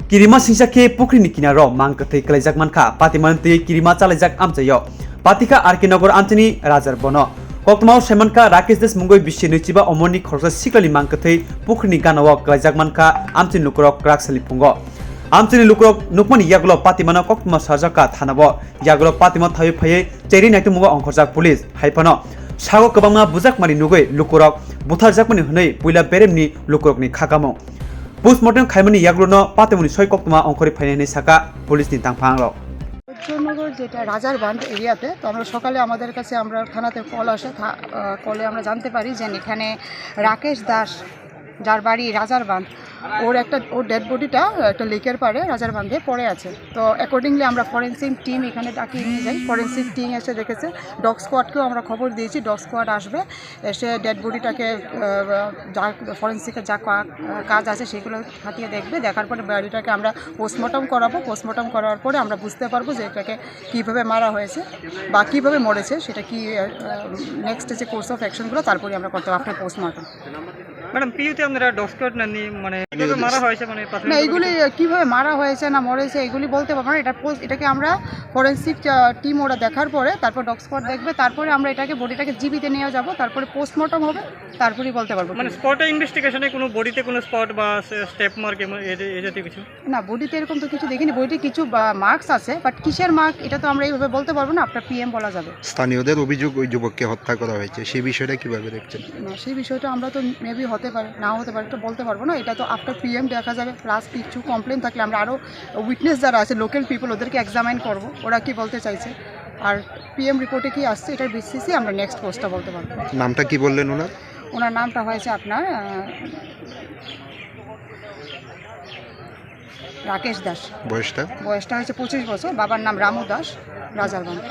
Kirima singsake pukri ni kinaro mangkathai kalaijak manka patimanti kirima chalajak amchayo patika arkinogor antoni rajar bono kokmao semanka rakesh des mungoi bishe nichiba omoni khorsa siklali mangkathai pukri ni ganawa kalaijak manka amchini lukrok kraksali pungo amchini lukrok nukmani yaglo patimano kokma sajaka thanabo yaglo patima thawi phaye cheri nakti mungo ongkhorjak police haipano sago kobangma bujak mari nugoi lukrok butharjakmani hunai puila beremni lukrokni khakamo postmortem খাইমানি ইয়াগলোনো পাতেমনি ছয় কক্তমা অঙ্করে ফাইনানি সাকা police নি তাংফাংলো উজ্জয়নগর যেটা রাজারবান্ধ এরিয়াতে তো আমরা সকালে আমাদের কাছে আমরা থানাতে কল আসে কলে আমরা জানতে পারি যে এখানে রাকেশ দাস যার বাড়ি রাজারবান্ধ ওর ডেড বডিটা একটা লেকের পাড়ে রাজারবান্ধে পড়ে আছে। তো অ্যাকর্ডিংলি আমরা ফরেন্সিক টিম এখানে ডাকিয়ে নিয়ে যাই। ফরেন্সিক টিম এসে দেখেছে, ডগ স্কোয়াডকেও আমরা খবর দিয়েছি, ডগ স্কোয়াড আসবে, এসে ডেড বডিটাকে যা ফরেন্সিকের যা কাজ আছে সেগুলো হাতিয়ে দেখবে, দেখার পরে বডিটাকে আমরা পোস্টমর্টম করাবো। পোস্টমর্টম করার পরে আমরা বুঝতে পারবো যে এটাকে কীভাবে মারা হয়েছে বা কীভাবে মরেছে, সেটা কি নেক্সট যে কোর্স অফ অ্যাকশনগুলো তারপরে আমরা করতে পারবো আফটার পোস্টমর্টম। ম্যাডাম পিইউতে আপনারা ডগ স্কোয়াড নেননি, মানে কিভাবে মারা হয়েছে, মানে না এইগুলি কীভাবে মারা হয়েছে না মরেছে এগুলি বলতে পারবো না। এটাকে আমরা ফরেন্সিক টিম ওরা দেখার পরে তারপর ডগ স্কোয়াড দেখবে, তারপরে আমরা এটাকে বডিটাকে জিবিতে নিয়ে যাব, তারপরে পোস্টমর্টম হবে, তারপরেই বলতে পারবো। মানে স্পটে ইনভেস্টিগেশনে কোনো বডিতে কোনো স্পট বা স্টেপ মার্ক এই জাতীয় কিছু না, বডিতে এরকম তো কিছু দেখিনি। বডিতে কিছু মার্কস আছে, বাট কিসের মার্ক এটা তো আমরা এইভাবে বলতে পারবো না, আপনার পিএম বলা যাবে। স্থানীয়দের অভিযোগ ওই যুবককে হত্যা করা হয়েছে, সেই বিষয়টা কিভাবে দেখছেন? না, সেই বিষয়টা আমরা তো মেবি হতে পারে, নাও হতে পারে, এটা বলতে পারবো না। এটা তো আফটার পিএম দেখা যাবে। প্লাস কিছু কমপ্লেন থাকলে আমরা আরও উইটনেস যারা আছে লোকাল পিপল ওদেরকে এক্সামাইন করবো, ওরা কি বলতে চাইছে, আর পিএম রিপোর্টে কি আসছে এটার বেসিসে আমরা নেক্সট পোস্টটা বলতে পারবো। নামটা কি বললেন ওনার? ওনার নামটা হয়েছে আপনার রাকেশ দাস। বয়সটা হয়েছে 25 বছর। বাবার নাম রামু দাস, রাজারবান্ধ।